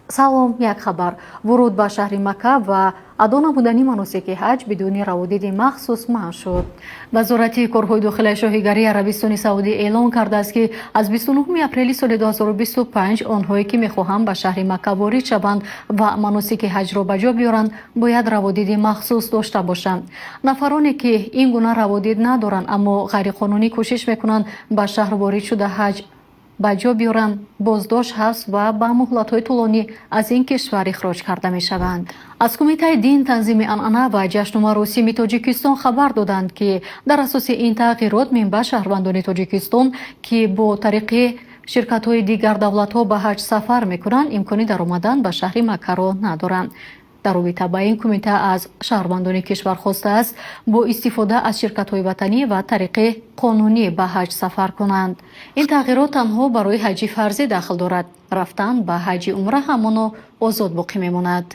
салом, як хабар. Вуруд ба шаҳри Макка ва адо намудани маносики ҳаҷ бидуни раводиди махсус манъ шуд. Вазорати корҳои дохилаи шоҳигарии Арабистони Саудӣ эълон кардааст, ки аз 29 апрели соли 2025 онҳое ки мехоҳанд ба шаҳри Макка ворид шаванд ва маносики ҳаҷро ба ҷо биёранд, бояд раводиди махсус дошта бошанд. Нафароне ки ин гуна раводид надоранд, аммо ғайриқонунӣ кӯшиш мекунанд ба шаҳр ворид шуда ҳаҷ ба ҷо биёранд, боздошт ҳаст ва ба муҳлатҳои тӯлонӣ аз ин кишвар ихроҷ карда мешаванд. аз Кумитаи дин, танзими анъана ва ҷашну маросими Тоҷикистон хабар доданд, ки дар асоси ин тағйирот минбаъд шаҳрвандони Тоҷикистон, ки бо тариқи ширкатҳои дигар давлатҳо ба ҳаҷ сафар мекунанд, имкони даромадан ба шаҳри Маккаро надоранд. дар робита ба ин кумита аз шаҳрвандони кишвар хостааст бо истифода аз ширкатҳои ватанӣ ва тариқи қонунӣ ба ҳаҷ сафар конанд. ин тағйирот танҳо барои ҳаҷи фарзӣ дахл дорад. рафтан ба ҳаҷи умра ҳамоно озод боқӣ мемонад.